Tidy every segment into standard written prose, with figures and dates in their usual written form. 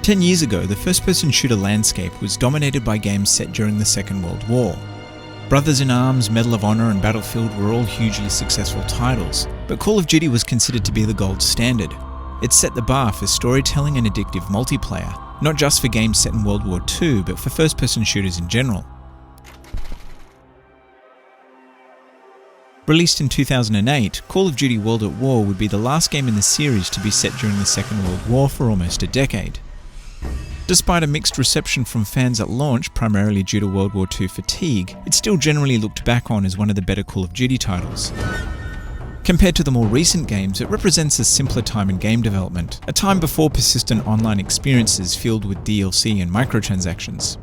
10 years ago, the first-person shooter landscape was dominated by games set during the Second World War. Brothers in Arms, Medal of Honor and Battlefield were all hugely successful titles, but Call of Duty was considered to be the gold standard. It set the bar for storytelling and addictive multiplayer, not just for games set in World War II, but for first-person shooters in general. Released in 2008, Call of Duty World at War would be the last game in the series to be set during the Second World War for almost a decade. Despite a mixed reception from fans at launch, primarily due to World War II fatigue, it's still generally looked back on as one of the better Call of Duty titles. Compared to the more recent games, it represents a simpler time in game development, a time before persistent online experiences filled with DLC and microtransactions.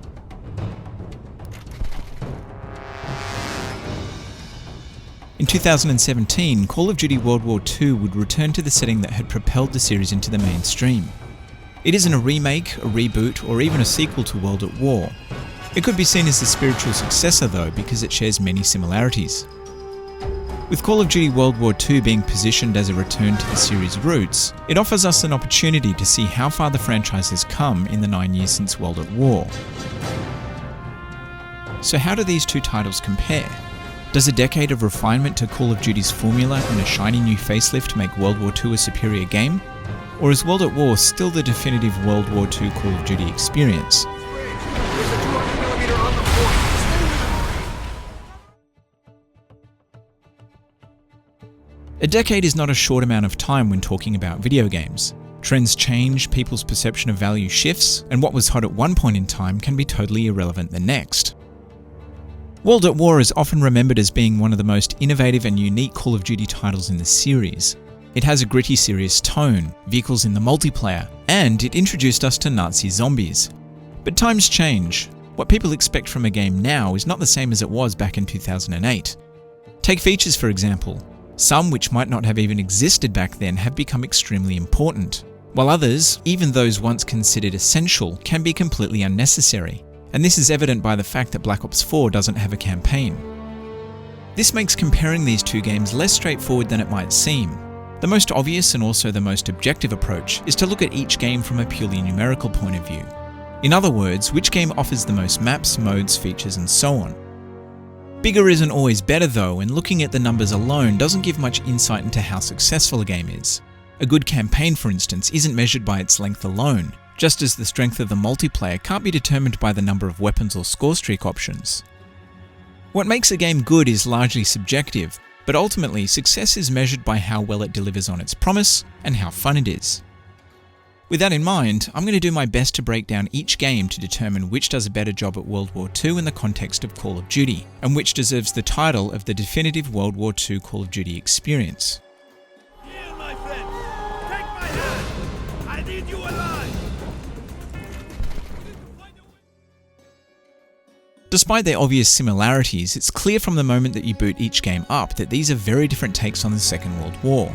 In 2017, Call of Duty World War II would return to the setting that had propelled the series into the mainstream. It isn't a remake, a reboot, or even a sequel to World at War. It could be seen as the spiritual successor though, because it shares many similarities. With Call of Duty World War II being positioned as a return to the series' roots, it offers us an opportunity to see how far the franchise has come in the 9 years since World at War. So how do these two titles compare? Does a decade of refinement to Call of Duty's formula and a shiny new facelift make World War II a superior game? Or is World at War still the definitive World War II Call of Duty experience? A decade is not a short amount of time when talking about video games. Trends change, people's perception of value shifts, and what was hot at one point in time can be totally irrelevant the next. World at War is often remembered as being one of the most innovative and unique Call of Duty titles in the series. It has a gritty, serious tone, vehicles in the multiplayer, and it introduced us to Nazi zombies. But times change. What people expect from a game now is not the same as it was back in 2008. Take features for example. Some which might not have even existed back then have become extremely important, while others, even those once considered essential, can be completely unnecessary. And this is evident by the fact that Black Ops 4 doesn't have a campaign. This makes comparing these two games less straightforward than it might seem. The most obvious and also the most objective approach is to look at each game from a purely numerical point of view. In other words, which game offers the most maps, modes, features, and so on. Bigger isn't always better though, and looking at the numbers alone doesn't give much insight into how successful a game is. A good campaign, for instance, isn't measured by its length alone, just as the strength of the multiplayer can't be determined by the number of weapons or score streak options. What makes a game good is largely subjective, but ultimately success is measured by how well it delivers on its promise and how fun it is. With that in mind, I'm going to do my best to break down each game to determine which does a better job at World War II in the context of Call of Duty, and which deserves the title of the definitive World War II Call of Duty experience. Here, my friend. Take my hand. I need you alive. Despite their obvious similarities, it's clear from the moment that you boot each game up that these are very different takes on the Second World War.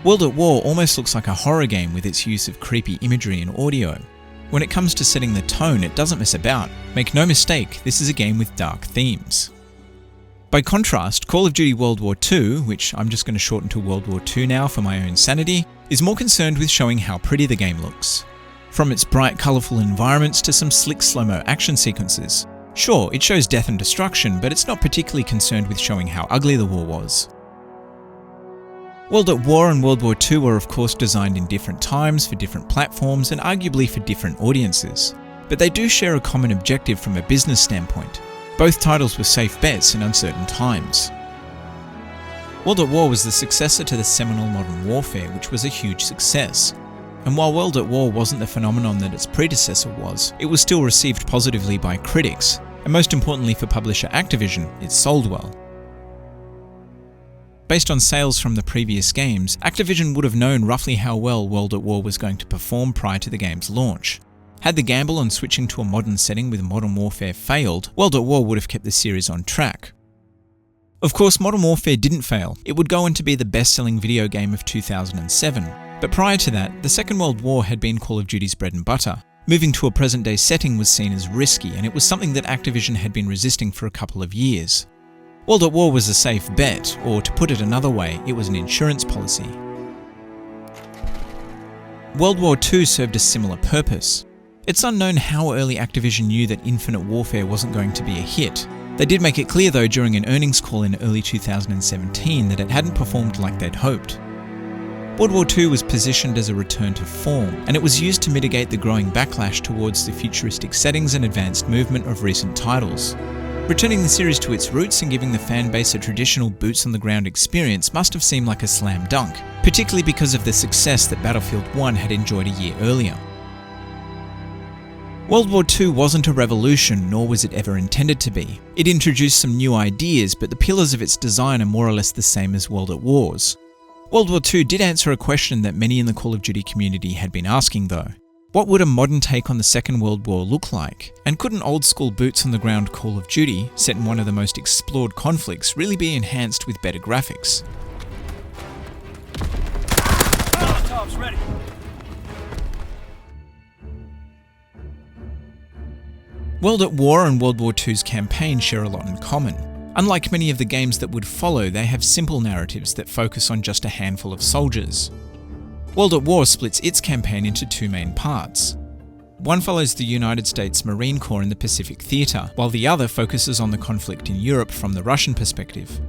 World at War almost looks like a horror game with its use of creepy imagery and audio. When it comes to setting the tone, it doesn't mess about. Make no mistake, this is a game with dark themes. By contrast, Call of Duty World War II, which I'm just going to shorten to World War II now for my own sanity, is more concerned with showing how pretty the game looks. From its bright, colourful environments to some slick slow-mo action sequences. Sure, it shows death and destruction, but it's not particularly concerned with showing how ugly the war was. World at War and World War II were of course designed in different times for different platforms and arguably for different audiences, but they do share a common objective from a business standpoint. Both titles were safe bets in uncertain times. World at War was the successor to the seminal Modern Warfare, which was a huge success. And while World at War wasn't the phenomenon that its predecessor was, it was still received positively by critics, and most importantly for publisher Activision, it sold well. Based on sales from the previous games, Activision would have known roughly how well World at War was going to perform prior to the game's launch. Had the gamble on switching to a modern setting with Modern Warfare failed, World at War would have kept the series on track. Of course, Modern Warfare didn't fail. It would go on to be the best-selling video game of 2007. But prior to that, the Second World War had been Call of Duty's bread and butter. Moving to a present-day setting was seen as risky, and it was something that Activision had been resisting for a couple of years. World at War was a safe bet, or to put it another way, it was an insurance policy. World War II served a similar purpose. It's unknown how early Activision knew that Infinite Warfare wasn't going to be a hit. They did make it clear though during an earnings call in early 2017 that it hadn't performed like they'd hoped. World War II was positioned as a return to form, and it was used to mitigate the growing backlash towards the futuristic settings and advanced movement of recent titles. Returning the series to its roots and giving the fanbase a traditional boots-on-the-ground experience must have seemed like a slam dunk, particularly because of the success that Battlefield 1 had enjoyed a year earlier. World War II wasn't a revolution, nor was it ever intended to be. It introduced some new ideas, but the pillars of its design are more or less the same as World at War's. World War II did answer a question that many in the Call of Duty community had been asking though. What would a modern take on the Second World War look like? And could an old-school boots-on-the-ground Call of Duty, set in one of the most explored conflicts, really be enhanced with better graphics? Molotov's ready. World at War and World War II's campaign share a lot in common. Unlike many of the games that would follow, they have simple narratives that focus on just a handful of soldiers. World at War splits its campaign into two main parts. One follows the United States Marine Corps in the Pacific Theatre, while the other focuses on the conflict in Europe from the Russian perspective.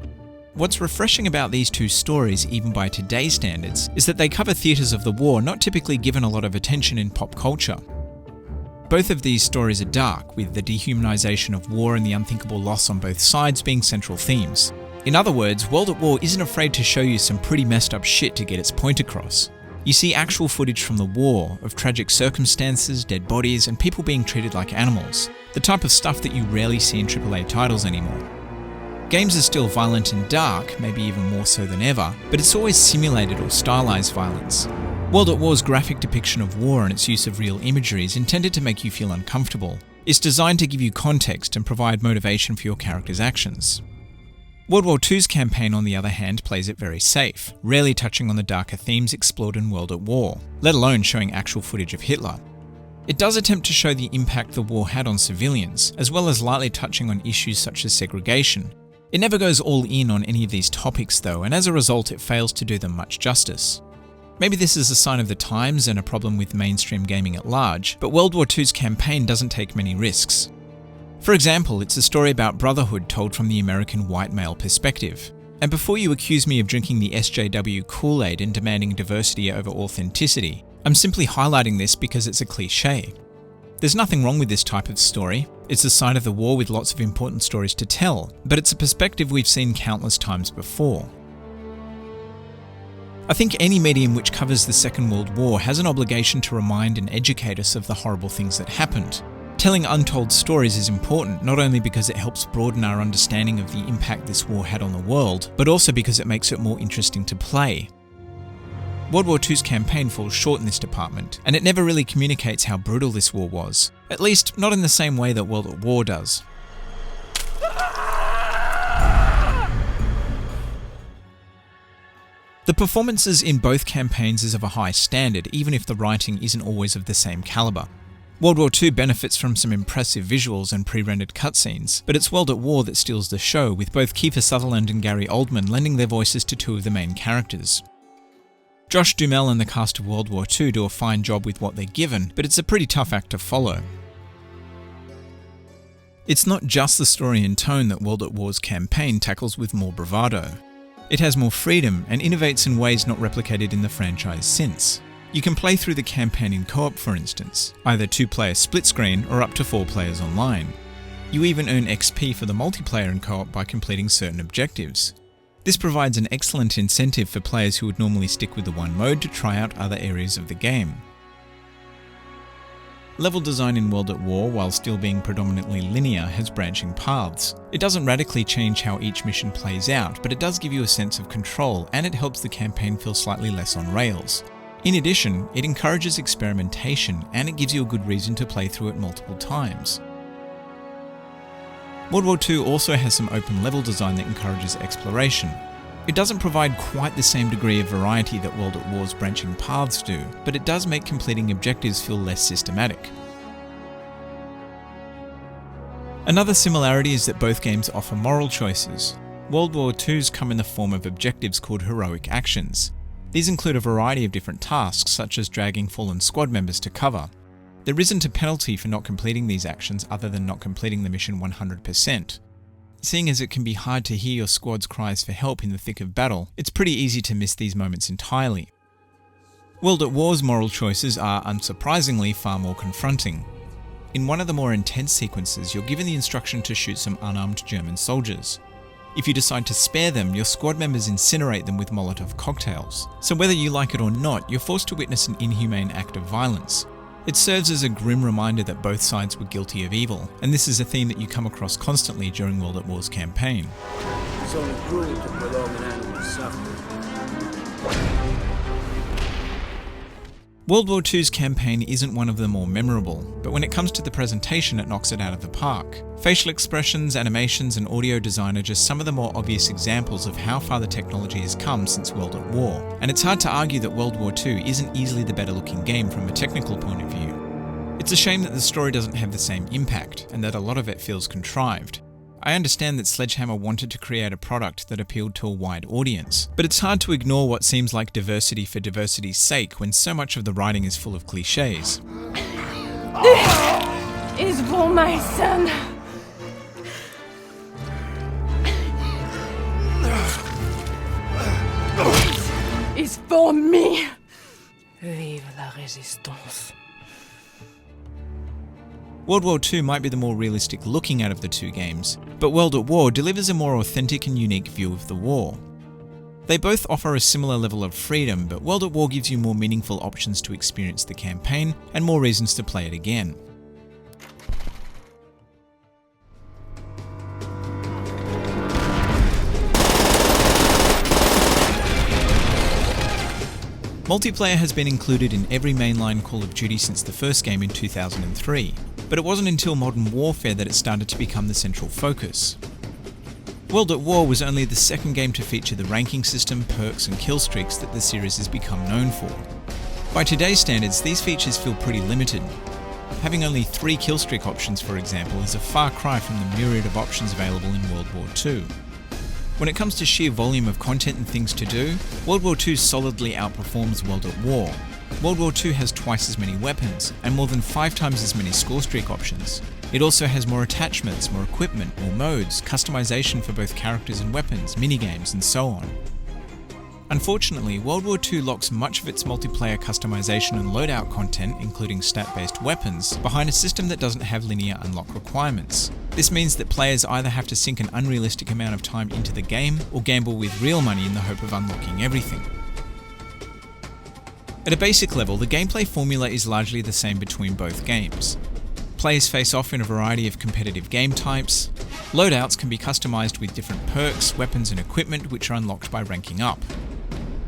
What's refreshing about these two stories, even by today's standards, is that they cover theatres of the war not typically given a lot of attention in pop culture. Both of these stories are dark, with the dehumanization of war and the unthinkable loss on both sides being central themes. In other words, World at War isn't afraid to show you some pretty messed up shit to get its point across. You see actual footage from the war, of tragic circumstances, dead bodies, and people being treated like animals. The type of stuff that you rarely see in AAA titles anymore. Games are still violent and dark, maybe even more so than ever, but it's always simulated or stylized violence. World at War's graphic depiction of war and its use of real imagery is intended to make you feel uncomfortable. It's designed to give you context and provide motivation for your character's actions. World War II's campaign, on the other hand, plays it very safe, rarely touching on the darker themes explored in World at War, let alone showing actual footage of Hitler. It does attempt to show the impact the war had on civilians, as well as lightly touching on issues such as segregation. It never goes all in on any of these topics though, and as a result it fails to do them much justice. Maybe this is a sign of the times and a problem with mainstream gaming at large, but World War II's campaign doesn't take many risks. For example, it's a story about brotherhood told from the American white male perspective. And before you accuse me of drinking the SJW Kool-Aid and demanding diversity over authenticity, I'm simply highlighting this because it's a cliché. There's nothing wrong with this type of story. It's a side of the war with lots of important stories to tell, but it's a perspective we've seen countless times before. I think any medium which covers the Second World War has an obligation to remind and educate us of the horrible things that happened. Telling untold stories is important, not only because it helps broaden our understanding of the impact this war had on the world, but also because it makes it more interesting to play. World War II's campaign falls short in this department, and it never really communicates how brutal this war was. At least, not in the same way that World at War does. The performances in both campaigns is of a high standard, even if the writing isn't always of the same calibre. World War II benefits from some impressive visuals and pre-rendered cutscenes, but it's World at War that steals the show, with both Kiefer Sutherland and Gary Oldman lending their voices to two of the main characters. Josh Duhamel and the cast of World War II do a fine job with what they're given, but it's a pretty tough act to follow. It's not just the story and tone that World at War's campaign tackles with more bravado. It has more freedom and innovates in ways not replicated in the franchise since. You can play through the campaign in co-op, for instance, either 2-player split screen or up to 4 players online. You even earn XP for the multiplayer in co-op by completing certain objectives. This provides an excellent incentive for players who would normally stick with the one mode to try out other areas of the game. Level design in World at War, while still being predominantly linear, has branching paths. It doesn't radically change how each mission plays out, but it does give you a sense of control, and it helps the campaign feel slightly less on rails. In addition, it encourages experimentation, and it gives you a good reason to play through it multiple times. World War II also has some open level design that encourages exploration. It doesn't provide quite the same degree of variety that World at War's branching paths do, but it does make completing objectives feel less systematic. Another similarity is that both games offer moral choices. World War II's come in the form of objectives called heroic actions. These include a variety of different tasks, such as dragging fallen squad members to cover. There isn't a penalty for not completing these actions other than not completing the mission 100%. Seeing as it can be hard to hear your squad's cries for help in the thick of battle, it's pretty easy to miss these moments entirely. World at War's moral choices are, unsurprisingly, far more confronting. In one of the more intense sequences, you're given the instruction to shoot some unarmed German soldiers. If you decide to spare them, your squad members incinerate them with Molotov cocktails. So whether you like it or not, you're forced to witness an inhumane act of violence. It serves as a grim reminder that both sides were guilty of evil, and this is a theme that you come across constantly during World at War's campaign. It's only cruel to prolong an animal's suffering. World War II's campaign isn't one of the more memorable, but when it comes to the presentation it knocks it out of the park. Facial expressions, animations and audio design are just some of the more obvious examples of how far the technology has come since World at War, and it's hard to argue that World War II isn't easily the better looking game from a technical point of view. It's a shame that the story doesn't have the same impact, and that a lot of it feels contrived. I understand that Sledgehammer wanted to create a product that appealed to a wide audience, but it's hard to ignore what seems like diversity for diversity's sake when so much of the writing is full of cliches. This is for my son. This is for me. Vive la résistance. World War II might be the more realistic looking out of the two games, but World at War delivers a more authentic and unique view of the war. They both offer a similar level of freedom, but World at War gives you more meaningful options to experience the campaign and more reasons to play it again. Multiplayer has been included in every mainline Call of Duty since the first game in 2003, but it wasn't until Modern Warfare that it started to become the central focus. World at War was only the second game to feature the ranking system, perks and kill streaks that the series has become known for. By today's standards, these features feel pretty limited. Having only 3 killstreak options, for example, is a far cry from the myriad of options available in World War II. When it comes to sheer volume of content and things to do, World War II solidly outperforms World at War. World War II has twice as many weapons, and more than 5 times as many scorestreak options. It also has more attachments, more equipment, more modes, customization for both characters and weapons, minigames, and so on. Unfortunately, World War II locks much of its multiplayer customization and loadout content, including stat-based weapons, behind a system that doesn't have linear unlock requirements. This means that players either have to sink an unrealistic amount of time into the game, or gamble with real money in the hope of unlocking everything. At a basic level, the gameplay formula is largely the same between both games. Players face off in a variety of competitive game types. Loadouts can be customized with different perks, weapons and equipment which are unlocked by ranking up.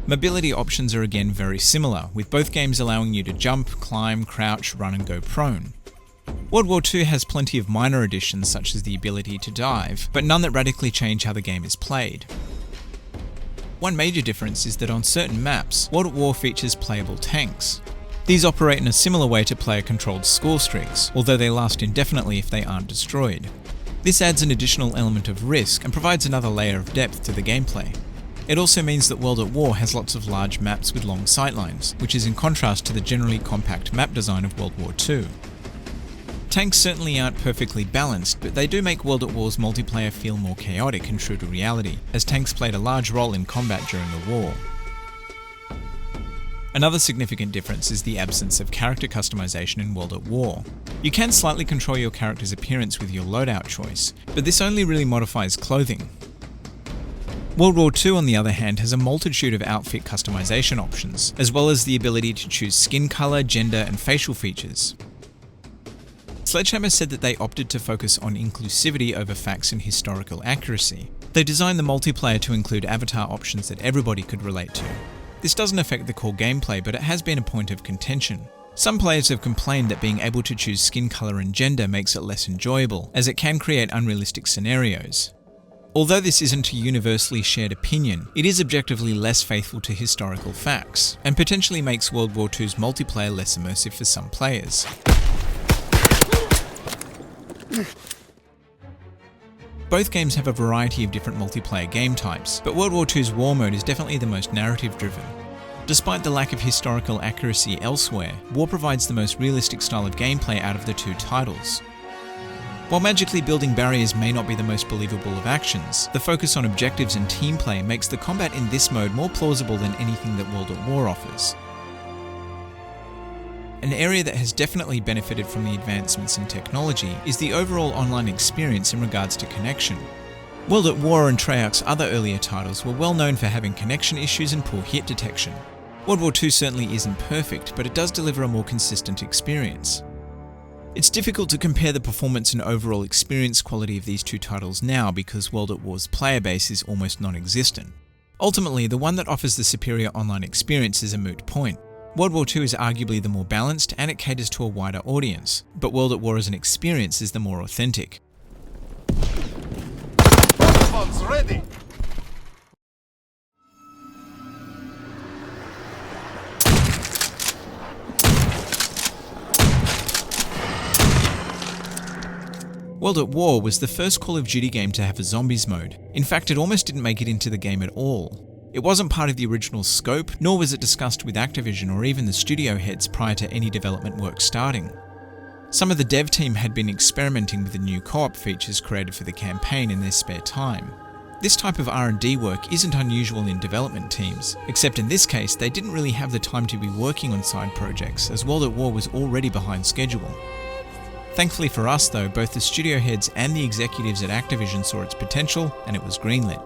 Mobility options are again very similar, with both games allowing you to jump, climb, crouch, run and go prone. World War II has plenty of minor additions such as the ability to dive, but none that radically change how the game is played. One major difference is that on certain maps, World at War features playable tanks. These operate in a similar way to player-controlled score streaks, although they last indefinitely if they aren't destroyed. This adds an additional element of risk and provides another layer of depth to the gameplay. It also means that World at War has lots of large maps with long sightlines, which is in contrast to the generally compact map design of World War II. Tanks certainly aren't perfectly balanced, but they do make World at War's multiplayer feel more chaotic and true to reality, as tanks played a large role in combat during the war. Another significant difference is the absence of character customization in World at War. You can slightly control your character's appearance with your loadout choice, but this only really modifies clothing. World War II, on the other hand, has a multitude of outfit customization options, as well as the ability to choose skin color, gender, and facial features. Sledgehammer said that they opted to focus on inclusivity over facts and historical accuracy. They designed the multiplayer to include avatar options that everybody could relate to. This doesn't affect the core gameplay, but it has been a point of contention. Some players have complained that being able to choose skin color and gender makes it less enjoyable, as it can create unrealistic scenarios. Although this isn't a universally shared opinion, it is objectively less faithful to historical facts, and potentially makes World War II's multiplayer less immersive for some players. Both games have a variety of different multiplayer game types, but World War II's War Mode is definitely the most narrative driven. Despite the lack of historical accuracy elsewhere, War provides the most realistic style of gameplay out of the two titles. While magically building barriers may not be the most believable of actions, the focus on objectives and team play makes the combat in this mode more plausible than anything that World at War offers. An area that has definitely benefited from the advancements in technology is the overall online experience in regards to connection. World at War and Treyarch's other earlier titles were well known for having connection issues and poor hit detection. World War II certainly isn't perfect, but it does deliver a more consistent experience. It's difficult to compare the performance and overall experience quality of these two titles now because World at War's player base is almost non-existent. Ultimately, the one that offers the superior online experience is a moot point. World War II is arguably the more balanced and it caters to a wider audience, but World at War as an experience is the more authentic. Weapons ready! World at War was the first Call of Duty game to have a zombies mode. In fact, it almost didn't make it into the game at all. It wasn't part of the original scope, nor was it discussed with Activision or even the studio heads prior to any development work starting. Some of the dev team had been experimenting with the new co-op features created for the campaign in their spare time. This type of R&D work isn't unusual in development teams, except in this case they didn't really have the time to be working on side projects as World at War was already behind schedule. Thankfully for us though, both the studio heads and the executives at Activision saw its potential and it was greenlit.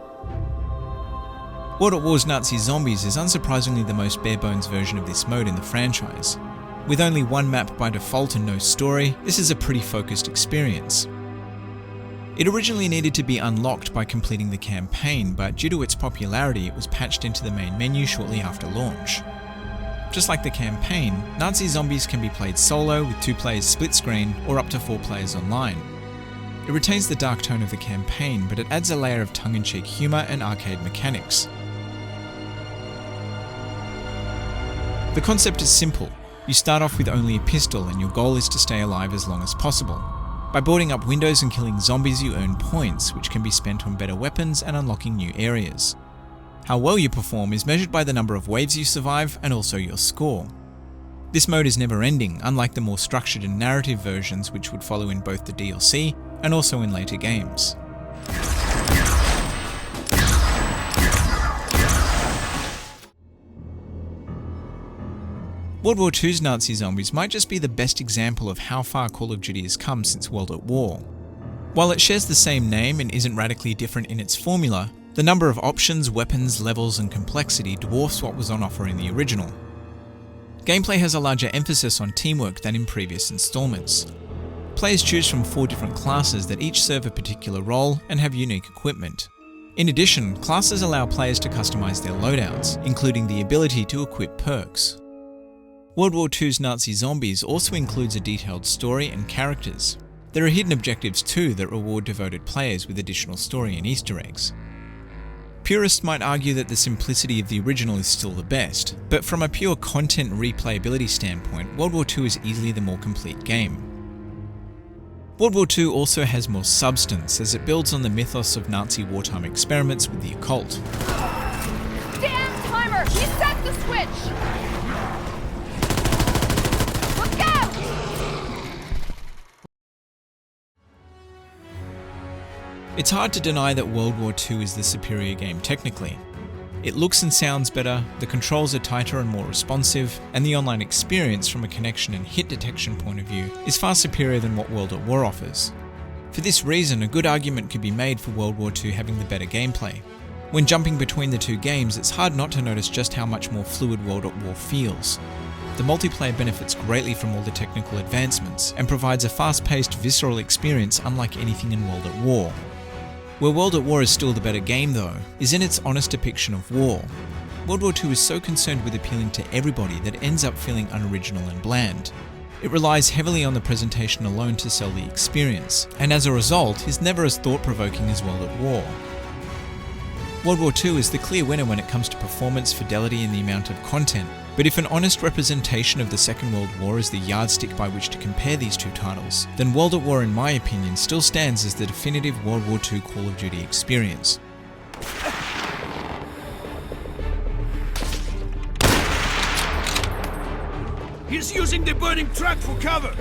World at War's Nazi Zombies is unsurprisingly the most bare-bones version of this mode in the franchise. With only one map by default and no story, this is a pretty focused experience. It originally needed to be unlocked by completing the campaign, but due to its popularity it was patched into the main menu shortly after launch. Just like the campaign, Nazi Zombies can be played solo with 2 players split screen or up to 4 players online. It retains the dark tone of the campaign, but it adds a layer of tongue-in-cheek humour and arcade mechanics. The concept is simple. You start off with only a pistol and your goal is to stay alive as long as possible. By boarding up windows and killing zombies you earn points, which can be spent on better weapons and unlocking new areas. How well you perform is measured by the number of waves you survive and also your score. This mode is never ending, unlike the more structured and narrative versions which would follow in both the DLC and also in later games. World War II's Nazi Zombies might just be the best example of how far Call of Duty has come since World at War. While it shares the same name and isn't radically different in its formula, the number of options, weapons, levels and complexity dwarfs what was on offer in the original. Gameplay has a larger emphasis on teamwork than in previous installments. Players choose from 4 different classes that each serve a particular role and have unique equipment. In addition, classes allow players to customize their loadouts, including the ability to equip perks. World War II's Nazi Zombies also includes a detailed story and characters. There are hidden objectives too that reward devoted players with additional story and Easter eggs. Purists might argue that the simplicity of the original is still the best, but from a pure content replayability standpoint, World War II is easily the more complete game. World War II also has more substance as it builds on the mythos of Nazi wartime experiments with the occult. Damn timer! He set the switch! Look out! It's hard to deny that World War II is the superior game technically. It looks and sounds better, the controls are tighter and more responsive, and the online experience from a connection and hit detection point of view is far superior than what World at War offers. For this reason, a good argument could be made for World War II having the better gameplay. When jumping between the two games, it's hard not to notice just how much more fluid World at War feels. The multiplayer benefits greatly from all the technical advancements, and provides a fast-paced, visceral experience unlike anything in World at War. Where World at War is still the better game though, is in its honest depiction of war. World War II is so concerned with appealing to everybody that it ends up feeling unoriginal and bland. It relies heavily on the presentation alone to sell the experience, and as a result is never as thought-provoking as World at War. World War II is the clear winner when it comes to performance, fidelity and the amount of content, but if an honest representation of the Second World War is the yardstick by which to compare these two titles, then World at War in my opinion still stands as the definitive World War II Call of Duty experience. He's using the burning truck for cover!